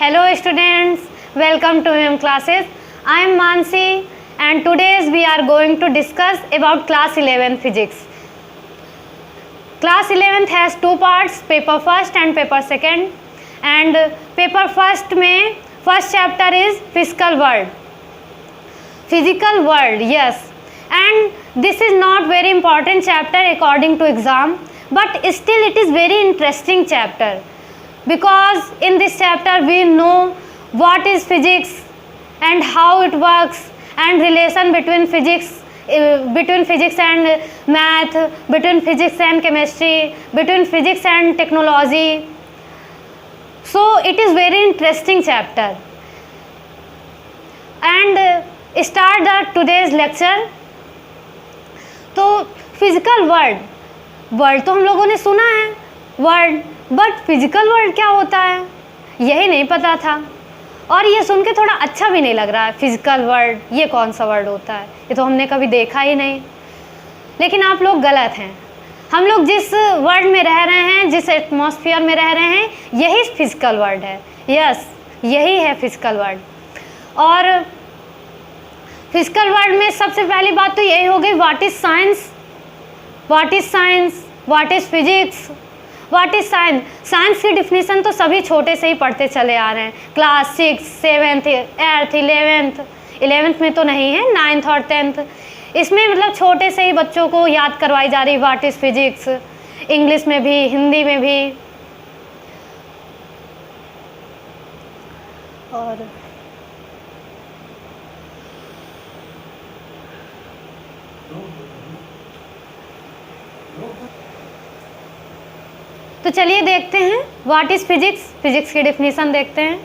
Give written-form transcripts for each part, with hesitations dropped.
Hello students, welcome to MM classes. I am Mansi and today we are going to discuss about class 11 physics. Class 11th has two parts, paper first and paper second, and paper first में first chapter is physical world. Physical world, yes, and this is not very important chapter according to exam, but still it is very interesting chapter. Because in this chapter we know what is physics and how it works and relation between physics and math, between physics and chemistry, between physics and technology. So it is very interesting chapter. And start the today's lecture. तो physical world तो हम लोगों ने सुना है world, but physical world क्या होता है यही नहीं पता था, और ये सुन के थोड़ा अच्छा भी नहीं लग रहा है। फिजिकल वर्ल्ड ये कौन सा वर्ल्ड होता है, ये तो हमने कभी देखा ही नहीं। लेकिन आप लोग गलत हैं। हम लोग जिस वर्ल्ड में रह रहे हैं, जिस एटमॉस्फेयर में रह रहे हैं, यही फिजिकल वर्ल्ड है। यस, यही है फिजिकल वर्ल्ड। और फिजिकल वर्ल्ड में सबसे पहली बात तो यही हो गई, what is science, what is science, what is physics, what is science. Science की डिफिनीसन तो सभी छोटे से ही पढ़ते चले आ रहे हैं, क्लास 6, 7th, 8th, 11th में तो नहीं है, 9th और 10th। इसमें मतलब छोटे से ही बच्चों को याद करवाई जा रही व्हाट इज़ फिजिक्स, इंग्लिश में भी, हिंदी में भी। और तो चलिए देखते हैं व्हाट इज़ फिजिक्स। फिजिक्स की डिफिनीसन देखते हैं।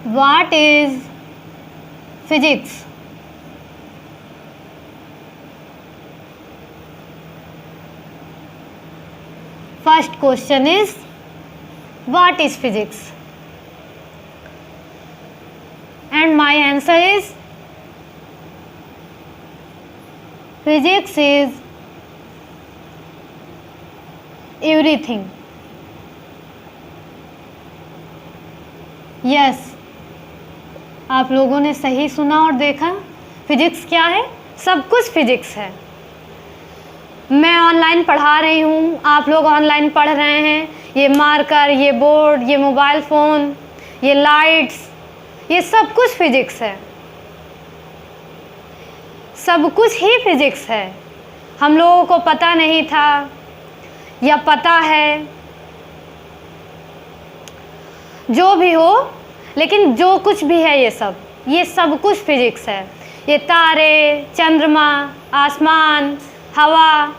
What is physics? First question is what is physics, and my answer is Physics is everything. Yes, आप लोगों ने सही सुना और देखा। फिजिक्स क्या है? सब कुछ फिजिक्स है। मैं ऑनलाइन पढ़ा रही हूँ, आप लोग ऑनलाइन पढ़ रहे हैं। ये मार्कर, ये बोर्ड, ये मोबाइल फ़ोन, ये लाइट्स, ये सब कुछ फिजिक्स है। सब कुछ ही फिजिक्स है। हम लोगों को पता नहीं था या पता है, जो भी हो, लेकिन जो कुछ भी है ये सब कुछ फिजिक्स है। ये तारे, चंद्रमा, आसमान, हवा,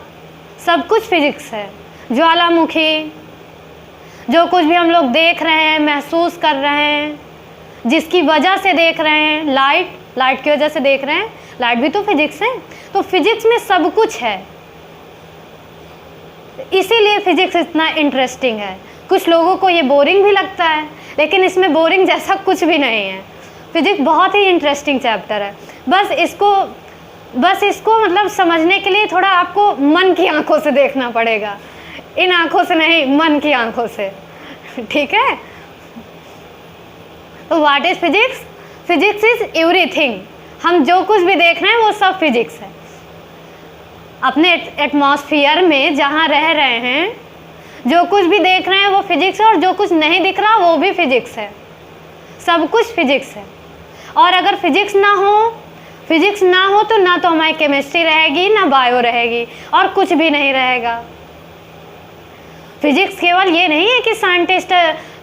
सब कुछ फिजिक्स है। ज्वालामुखी, जो कुछ भी हम लोग देख रहे हैं, महसूस कर रहे हैं, जिसकी वजह से देख रहे हैं, लाइट की वजह से देख रहे हैं, लाइट भी तो फिजिक्स है। तो फिजिक्स में सब कुछ है, इसीलिए फिजिक्स इतना इंटरेस्टिंग है। कुछ लोगों को ये बोरिंग भी लगता है, लेकिन इसमें बोरिंग जैसा कुछ भी नहीं है। फिजिक्स बहुत ही इंटरेस्टिंग चैप्टर है। बस इसको मतलब समझने के लिए थोड़ा आपको मन की आंखों से देखना पड़ेगा, इन आंखों से नहीं, मन की आंखों से, ठीक है। तो what is physics? Physics is everything. हम जो कुछ भी देख रहे हैं वो सब फिजिक्स है। अपने एटमॉस्फेयर में जहाँ रह रहे हैं, जो कुछ भी देख रहे हैं वो फिजिक्स है, और जो कुछ नहीं दिख रहा वो भी फिजिक्स है। सब कुछ फिजिक्स है। और अगर फिजिक्स ना हो तो ना तो हमारी केमिस्ट्री रहेगी, ना बायो रहेगी, और कुछ भी नहीं रहेगा। फिजिक्स केवल ये नहीं है कि साइंटिस्ट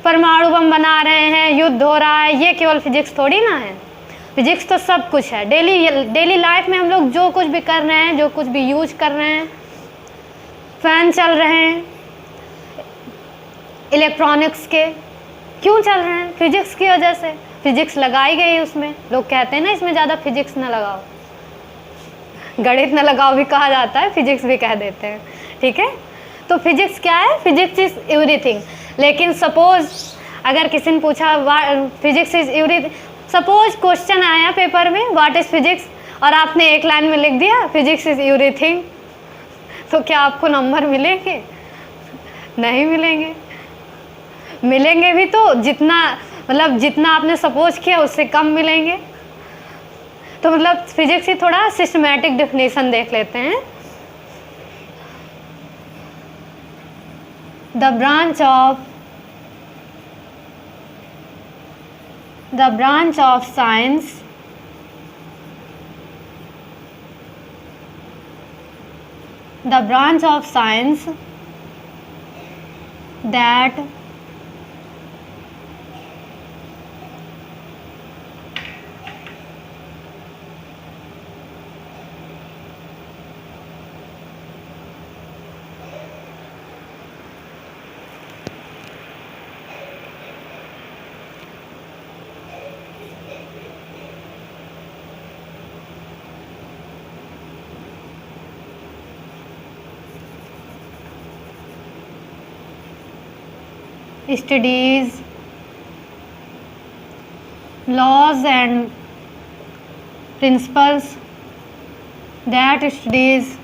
परमाणु बम बना रहे हैं, युद्ध हो रहा है, ये केवल फिजिक्स थोड़ी ना है। फिजिक्स तो सब कुछ है। डेली लाइफ में हम लोग जो कुछ भी कर रहे हैं, जो कुछ भी यूज कर रहे हैं, फैन चल रहे हैं, इलेक्ट्रॉनिक्स के क्यों चल रहे हैं? फिजिक्स की वजह से। फिजिक्स लगाई गई है उसमें। लोग कहते हैं ना इसमें ज़्यादा फिजिक्स ना लगाओ, गणित ना लगाओ भी कहा जाता है, फिजिक्स भी कह देते हैं, ठीक है। तो फिजिक्स क्या है? Physics is everything. लेकिन सपोज अगर किसी ने पूछा physics is everything, suppose question आया पेपर में व्हाट इज फिजिक्स, और आपने एक लाइन में लिख दिया फिजिक्स इज एवरीथिंग, तो क्या आपको नंबर मिलेंगे? नहीं मिलेंगे। मिलेंगे भी तो जितना, मतलब जितना आपने सपोज किया उससे कम मिलेंगे। तो मतलब फिजिक्स की थोड़ा सिस्टमैटिक डेफिनेशन देख लेते हैं। The branch of science that studies laws and principles that studies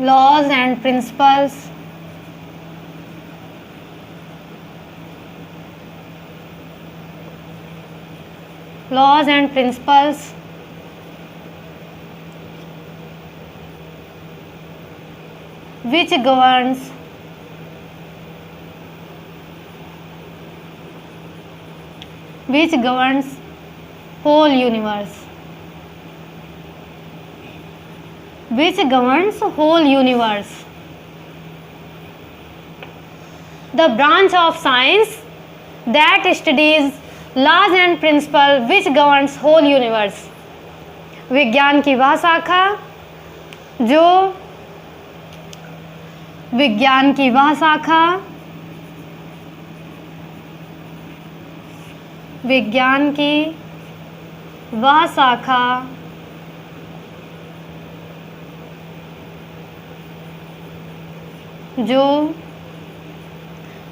laws and principles which governs whole universe. The branch of science that studies laws and principles which governs whole universe. विज्ञान की वह शाखा जो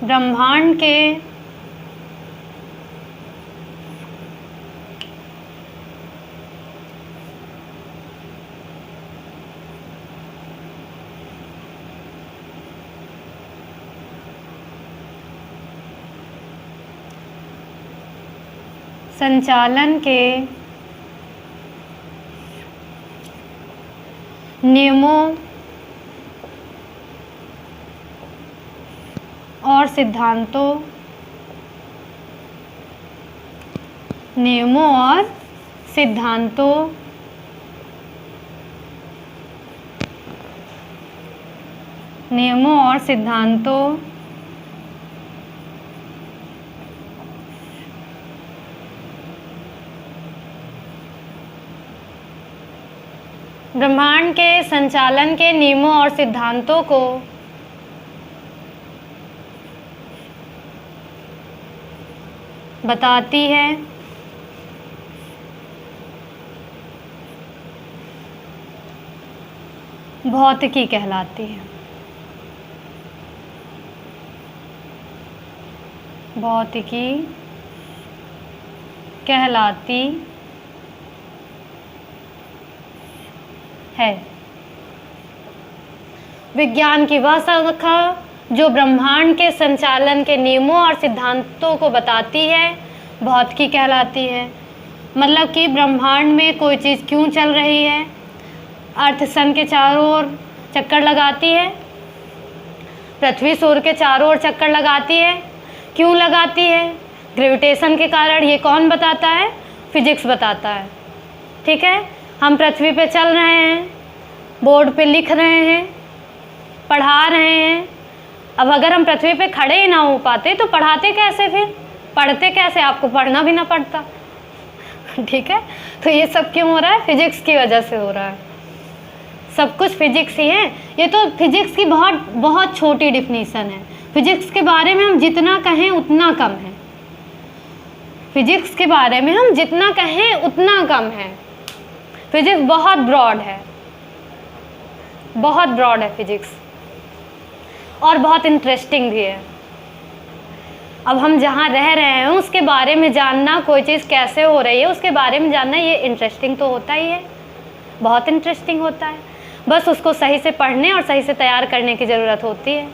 ब्रह्मांड के संचालन के नियमों और सिद्धांतों ब्रह्मांड के संचालन के नियमों और सिद्धांतों को बताती है। भौतिकी कहलाती है। विज्ञान की वह शाखा जो ब्रह्मांड के संचालन के नियमों और सिद्धांतों को बताती है, भौतिकी कहलाती है। मतलब कि ब्रह्मांड में कोई चीज़ क्यों चल रही है, अर्थ सन के चारों ओर चक्कर लगाती है, पृथ्वी सूर्य के चारों ओर चक्कर लगाती है, क्यों लगाती है, ग्रेविटेशन के कारण। ये कौन बताता है? फिजिक्स बताता है। ठीक है, हम पृथ्वी पे चल रहे हैं, बोर्ड पे लिख रहे हैं, पढ़ा रहे हैं। अब अगर हम पृथ्वी पे खड़े ही ना हो पाते तो पढ़ाते कैसे, फिर पढ़ते कैसे? आपको पढ़ना भी ना पड़ता। ठीक है, तो ये सब क्यों हो रहा है? फिजिक्स की वजह से हो रहा है। सब कुछ फिजिक्स ही है। ये तो फिजिक्स की बहुत छोटी डिफिनीशन है। फिजिक्स के बारे में हम जितना कहें उतना कम है। फिजिक्स के बारे में हम जितना कहें उतना कम है। फिजिक्स बहुत ब्रॉड है, फिजिक्स, और बहुत इंटरेस्टिंग भी है। अब हम जहाँ रह रहे हैं उसके बारे में जानना, कोई चीज़ कैसे हो रही है उसके बारे में जानना, ये इंटरेस्टिंग तो होता ही है, बहुत इंटरेस्टिंग होता है। बस उसको सही से पढ़ने और सही से तैयार करने की ज़रूरत होती है।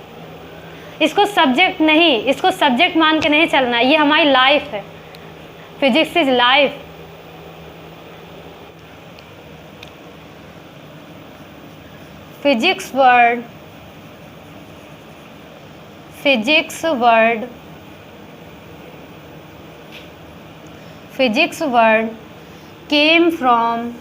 इसको सब्जेक्ट नहीं, इसको सब्जेक्ट मान के नहीं चलना, ये हमारी लाइफ है। Physics is life. Physics word came from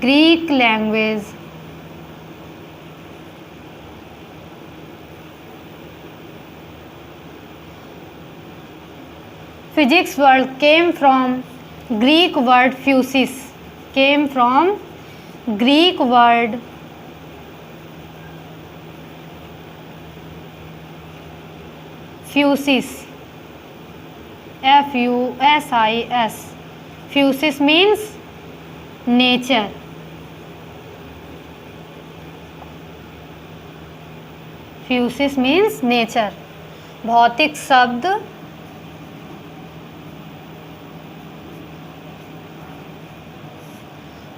Greek language. Physics word came from Greek word physis. Came from Greek word physis. F-U-S-I-S. Physis means nature. Physis means nature.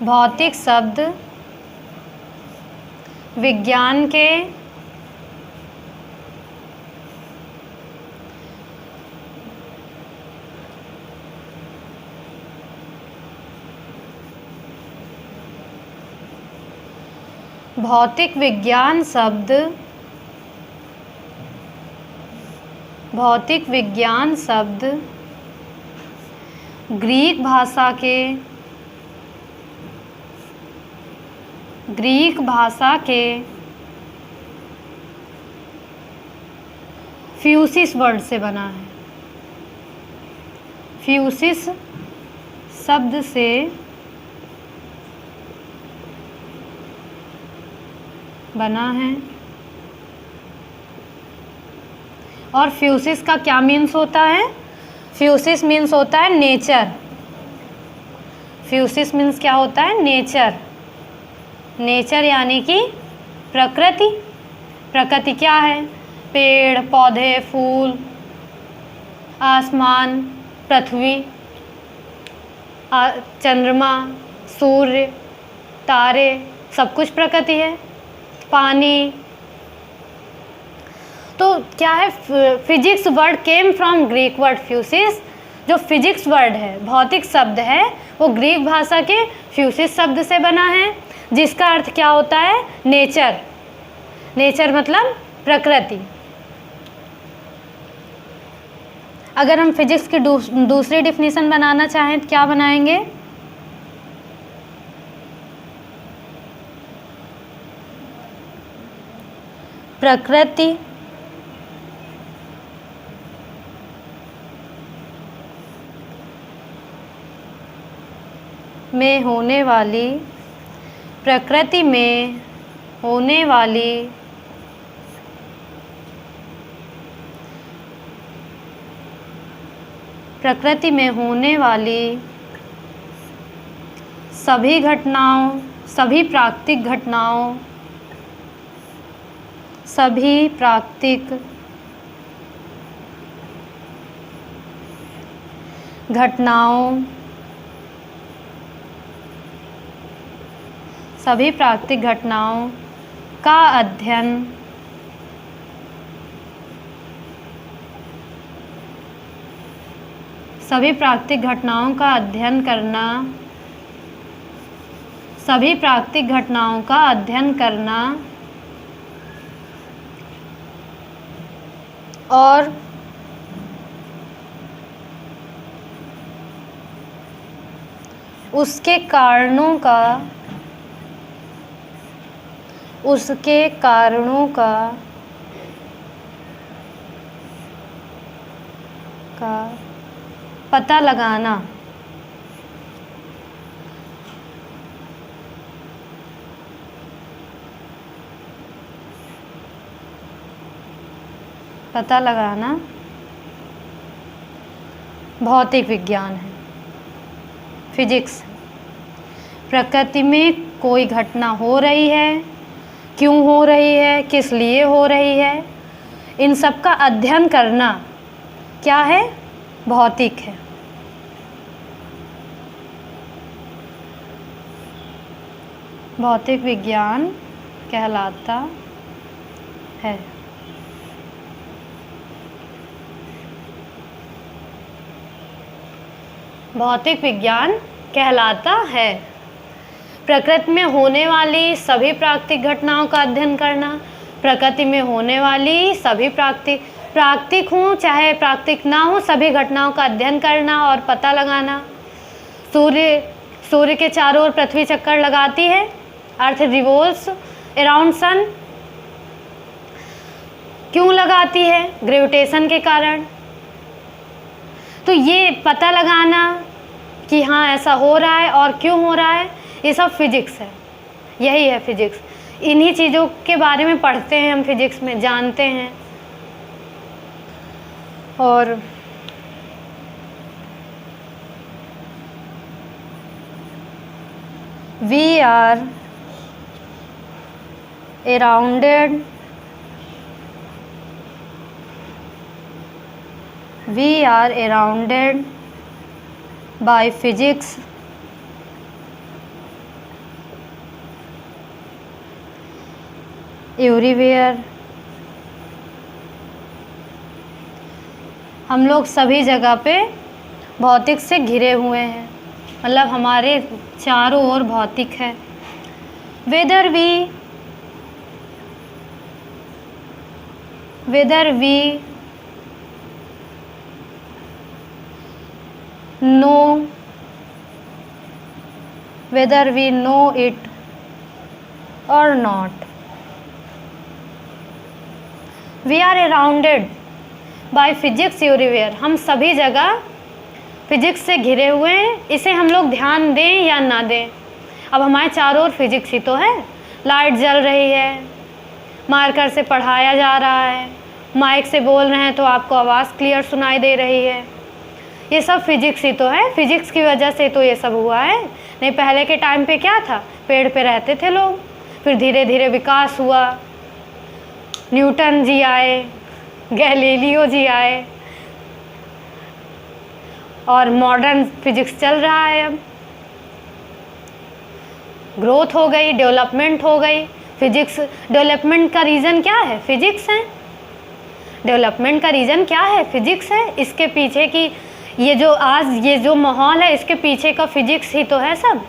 भौतिक शब्द विज्ञान के भौतिक विज्ञान शब्द ग्रीक भाषा के फ्यूसिस वर्ड से बना है। फ्यूसिस शब्द से बना है। और फ्यूसिस का क्या मीन्स होता है? फ्यूसिस मीन्स होता है नेचर। फ्यूसिस मीन्स क्या होता है? नेचर। नेचर यानी कि प्रकृति। प्रकृति क्या है? पेड़ पौधे, फूल, आसमान, पृथ्वी, चंद्रमा, सूर्य, तारे, सब कुछ प्रकृति है। पानी। तो क्या है? Physics word came from Greek word physis. जो फिजिक्स वर्ड है, भौतिक शब्द है, वो ग्रीक भाषा के फ्यूसिस शब्द से बना है, जिसका अर्थ क्या होता है? नेचर। नेचर मतलब प्रकृति। अगर हम फिजिक्स की दूसरी डिफिनीशन बनाना चाहें तो क्या बनाएंगे? प्रकृति में होने वाली सभी प्राकृतिक घटनाओं का अध्ययन करना और उसके कारणों का पता लगाना। भौतिक विज्ञान है, फिजिक्स। प्रकृति में कोई घटना हो रही है, क्यों हो रही है, किस लिए हो रही है, इन सब का अध्ययन करना क्या है? भौतिक है। भौतिक विज्ञान कहलाता है। भौतिक विज्ञान कहलाता है। प्रकृति में होने वाली सभी प्राकृतिक घटनाओं का अध्ययन करना, प्रकृति में होने वाली सभी प्राकृतिक हों चाहे प्राकृतिक ना हो, सभी घटनाओं का अध्ययन करना और पता लगाना। सूर्य के चारों ओर पृथ्वी चक्कर लगाती है, अर्थ रिवॉल्व्स अराउंड सन। क्यों लगाती है? ग्रेविटेशन के कारण। तो ये पता लगाना कि हाँ ऐसा हो रहा है और क्यों हो रहा है, ये सब फिजिक्स है, यही है फिजिक्स। इन्हीं चीज़ों के बारे में पढ़ते हैं हम फिजिक्स में, जानते हैं। और we are surrounded by physics everywhere। हम लोग सभी जगह पे भौतिक से घिरे हुए हैं, मतलब हमारे चारों ओर भौतिक है। whether we know it or not, we are surrounded by physics everywhere। हम सभी जगह फिजिक्स से घिरे हुए हैं, इसे हम लोग ध्यान दें या ना दें। अब हमारे चारों ओर फिजिक्स ही तो है। लाइट जल रही है, मार्कर से पढ़ाया जा रहा है, माइक से बोल रहे हैं तो आपको आवाज़ क्लियर सुनाई दे रही है, ये सब फिजिक्स ही तो है। फिजिक्स की वजह से तो ये सब हुआ है। नहीं पहले के टाइम पे क्या था, पेड़ पे रहते थे लोग, फिर धीरे धीरे विकास हुआ, न्यूटन जी आए, गैलीलियो जी आए, और मॉडर्न फिजिक्स चल रहा है। अब ग्रोथ हो गई, डेवलपमेंट हो गई। फिजिक्स डेवलपमेंट का रीज़न क्या है? फिजिक्स है। डेवलपमेंट का रीज़न क्या है? फिजिक्स है। इसके पीछे की ये जो माहौल है, इसके पीछे का फिजिक्स ही तो है सब।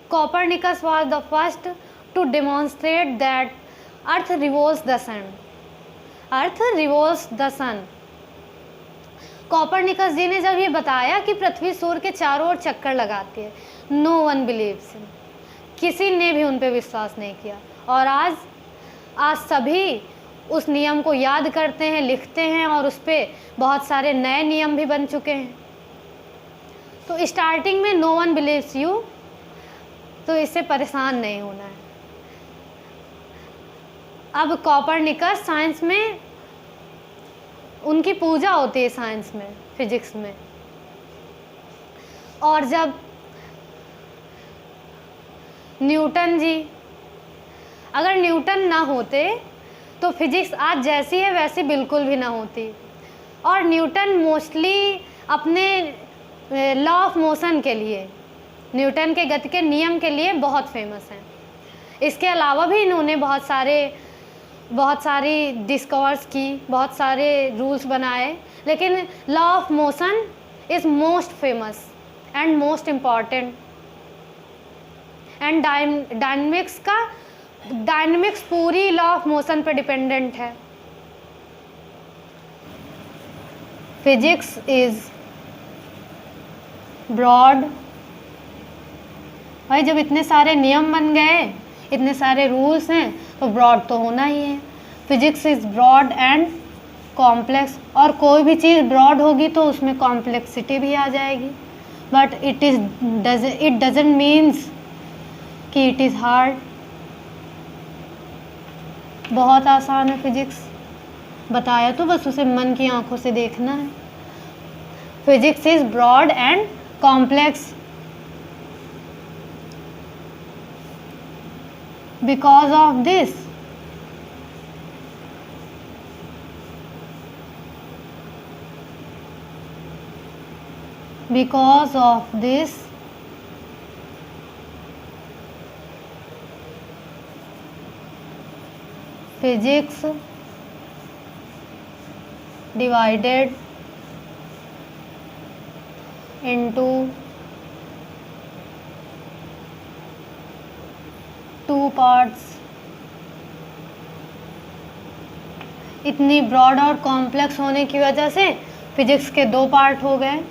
Copernicus was the first to demonstrate that Earth revolves the sun. Earth revolves the sun. Copernicus ji ने जब ये बताया कि पृथ्वी सूर्य के चारों ओर चक्कर लगाती है, नो वन बिलीव्स हिम, किसी ने भी उन पे विश्वास नहीं किया। और आज सभी उस नियम को याद करते हैं, लिखते हैं, और उस पर बहुत सारे नए नियम भी बन चुके हैं। तो स्टार्टिंग में नो वन बिलीव्स यू, तो इससे परेशान नहीं होना है। अब कॉपरनिकस, साइंस में उनकी पूजा होती है, साइंस में, फिजिक्स में। और जब न्यूटन जी, अगर न्यूटन ना होते तो फिजिक्स आज जैसी है वैसी बिल्कुल भी ना होती। और न्यूटन मोस्टली अपने लॉ ऑफ मोशन के लिए, न्यूटन के गति के नियम के लिए बहुत फेमस हैं। इसके अलावा भी इन्होंने बहुत सारी डिस्कवर्स की, बहुत सारे रूल्स बनाए, लेकिन law of motion is most famous and most important. And dynamics पूरी लॉ ऑफ मोशन पर डिपेंडेंट है। Physics is broad. भाई जब इतने सारे नियम बन गए, इतने सारे रूल्स हैं, तो ब्रॉड तो होना ही है। Physics is broad and complex, और कोई भी चीज़ ब्रॉड होगी तो उसमें कॉम्प्लेक्सिटी भी आ जाएगी। बट इट डजंट मीन्स कि इट इज़ हार्ड। बहुत आसान है फिजिक्स, बताया तो बस उसे मन की आंखों से देखना है। Physics is broad and complex because of this because of this physics divided into two parts। इतनी ब्रॉड और कॉम्प्लेक्स होने की वजह से फिजिक्स के दो पार्ट हो गए।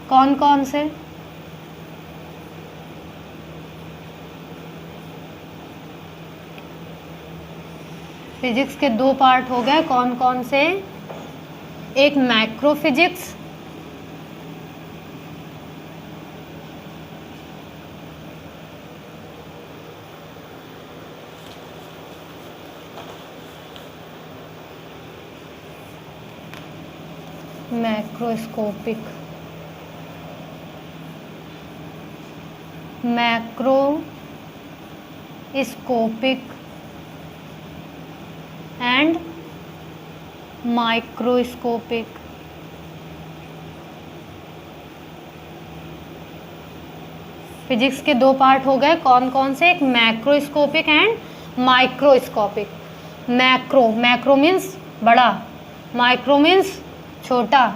कौन कौन से? फिजिक्स के दो पार्ट हो गए। कौन कौन से? एक macro physics, macroscopic, macroscopic and microscopic. Physics के दो पार्ट हो गए। कौन कौन से? एक macroscopic and microscopic. Macro means बड़ा, माइक्रो मीन्स छोटा।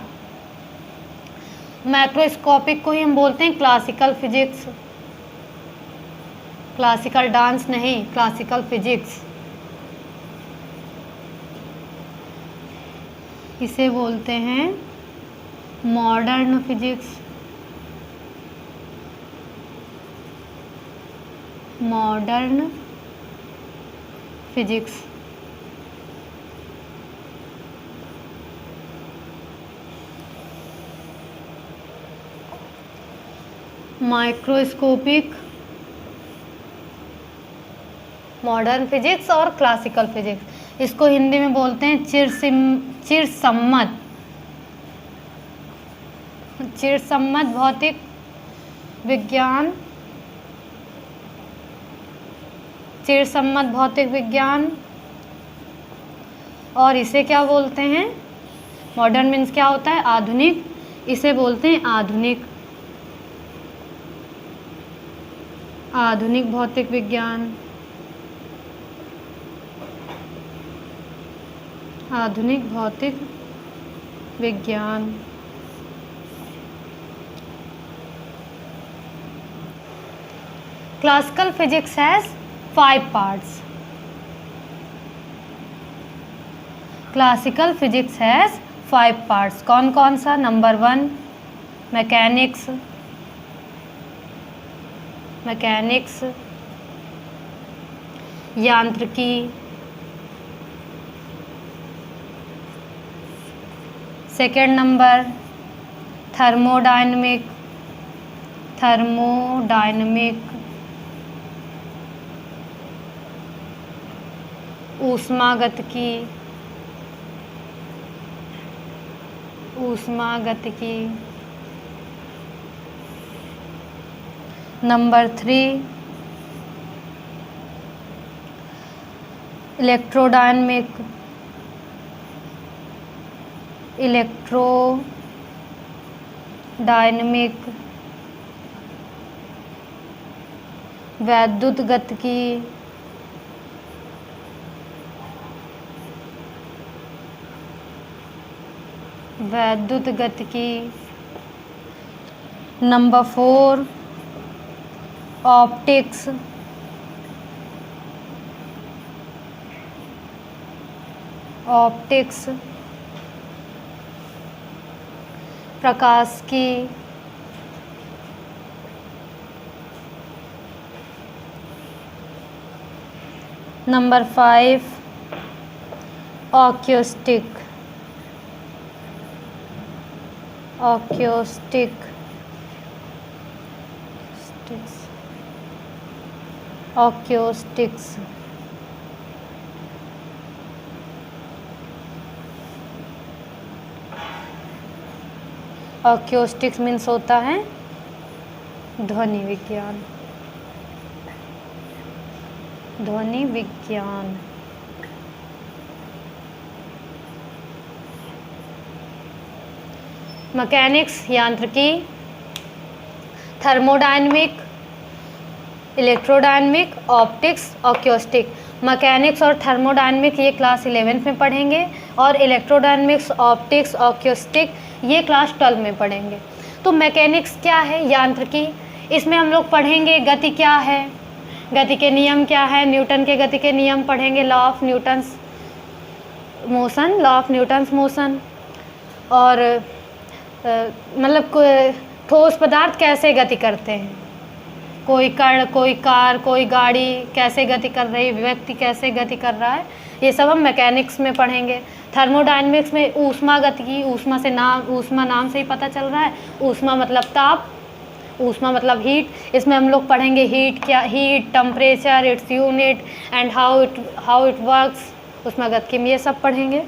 मैक्रोस्कोपिक को ही हम बोलते हैं क्लासिकल फिजिक्स। क्लासिकल डांस नहीं, क्लासिकल फिजिक्स इसे बोलते हैं। Modern physics, modern physics. Microscopic, modern physics और क्लासिकल फिजिक्स। इसको हिंदी में बोलते हैं चिरसम्मत भौतिक विज्ञान। चिरसम्मत भौतिक विज्ञान। और इसे क्या बोलते हैं? मॉडर्न मीन्स क्या होता है? आधुनिक। इसे बोलते हैं आधुनिक, आधुनिक भौतिक विज्ञान। आधुनिक भौतिक विज्ञान। Classical physics has 5 parts। Classical physics has 5 parts। कौन कौन सा? नंबर 1 मैकेनिक्स, मैकेनिक्स यांत्रिकी, सेकेंड नंबर थर्मोडायनेमिक, थर्मोडायनेमिक ऊष्मागतिकी, ऊष्मागतिकी। नंबर 3 इलेक्ट्रोडायनेमिक, इलेक्ट्रोडायनेमिक वैद्युत गतिकी, वैद्युत गतिकी। नंबर 4 ऑप्टिक्स, ऑप्टिक्स प्रकाश की। नंबर 5 ऑक्यूस्टिक, ऑक्यूस्टिक ऑक्यूस्टिक्स। ऑक्यूस्टिक्स मीन्स होता है ध्वनि विज्ञान, ध्वनि विज्ञान। मैकेनिक्स यांत्रिकी, थर्मोडायनेमिक, इलेक्ट्रोडायनेमिक, ऑप्टिक्स, अक्यूस्टिक। मैकेनिक्स और थर्मोडायनेमिक ये क्लास 11th में पढ़ेंगे और इलेक्ट्रोडायनेमिक्स, ऑप्टिक्स, अक्यूस्टिक ये क्लास 12 में पढ़ेंगे। तो मैकेनिक्स क्या है? यांत्रिकी। इसमें हम लोग पढ़ेंगे गति क्या है, गति के नियम क्या है, न्यूटन के गति के नियम पढ़ेंगे, law of Newton's motion, law of Newton's motion. और मतलब ठोस पदार्थ कैसे गति करते हैं, कोई कण, कोई कार, कोई गाड़ी कैसे गति कर रही है, व्यक्ति कैसे गति कर रहा है, ये सब हम मैकेनिक्स में पढ़ेंगे। थर्मोडायनेमिक्स में ऊष्मा गतिकी, ऊष्मा नाम से ही पता चल रहा है, ऊष्मा मतलब ताप, ऊष्मा मतलब हीट। इसमें हम लोग पढ़ेंगे हीट क्या, heat, temperature, its unit and how it works, ऊष्मा गतिकी में ये सब पढ़ेंगे।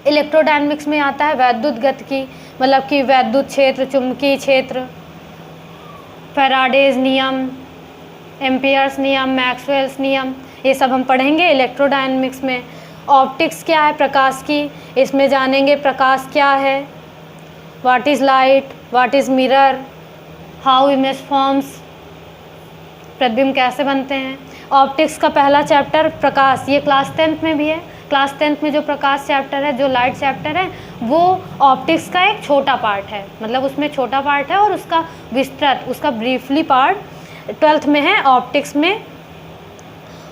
इलेक्ट्रोडायनेमिक्स में आता है वैद्युत गतिकी, मतलब कि वैद्युत क्षेत्र, चुंबकीय क्षेत्र, फैराडेज नियम, एम्पियर्स नियम, मैक्सवेल्स नियम, ये सब हम पढ़ेंगे इलेक्ट्रोडायनेमिक्स में। ऑप्टिक्स क्या है? प्रकाश की, इसमें जानेंगे प्रकाश क्या है, what is light, what is mirror, how image forms, प्रतिबिंब कैसे बनते हैं। ऑप्टिक्स का पहला चैप्टर प्रकाश, ये क्लास 10th में भी है। क्लास 10th में जो प्रकाश चैप्टर है, जो लाइट चैप्टर है, वो ऑप्टिक्स का एक छोटा पार्ट है, मतलब उसमें छोटा पार्ट है और उसका विस्तृत, उसका ब्रीफली पार्ट 12th में है ऑप्टिक्स में।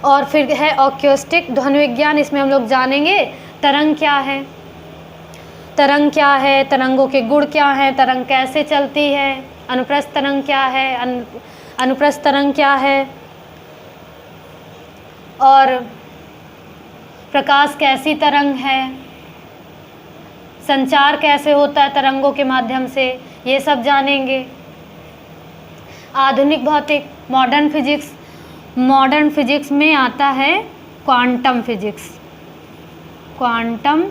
और फिर है अक्यूस्टिक, ध्वनि विज्ञान। इसमें हम लोग जानेंगे तरंग क्या है, तरंग क्या है, तरंगों के गुण क्या हैं, तरंग कैसे चलती है, अनुप्रस्थ तरंग क्या है, अनुप्रस्थ तरंग क्या है, और प्रकाश कैसी तरंग है, संचार कैसे होता है तरंगों के माध्यम से, ये सब जानेंगे। आधुनिक भौतिक, मॉडर्न फिजिक्स, मॉडर्न फिजिक्स में आता है क्वांटम फिजिक्स, क्वांटम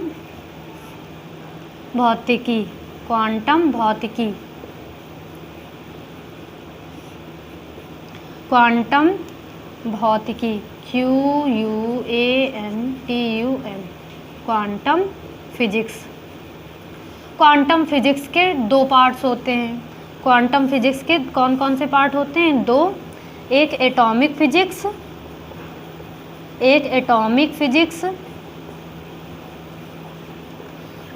भौतिकी, क्वांटम भौतिकी, क्वांटम भौतिकी, QUANTUM, quantum physics. Quantum physics के दो पार्ट्स होते हैं। क्वांटम फिजिक्स के कौन कौन से पार्ट होते हैं? दो, एक एटॉमिक फिजिक्स, एक एटॉमिक फिजिक्स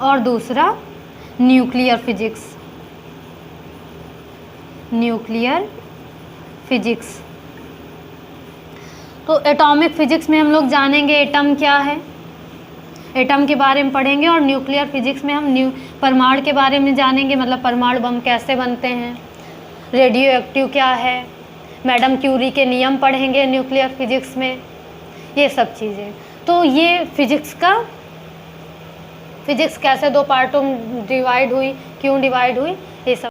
और दूसरा न्यूक्लियर फिजिक्स, न्यूक्लियर फिजिक्स। तो एटॉमिक फिजिक्स में हम लोग जानेंगे एटम क्या है, एटम के बारे में पढ़ेंगे। और न्यूक्लियर फिजिक्स में हम परमाणु के बारे में जानेंगे, मतलब परमाणु बम कैसे बनते हैं, रेडियो एक्टिव क्या है, मैडम क्यूरी के नियम पढ़ेंगे न्यूक्लियर फिजिक्स में, ये सब चीज़ें। तो ये फिजिक्स कैसे दो पार्टों में डिवाइड हुई, क्यों डिवाइड हुई, ये सब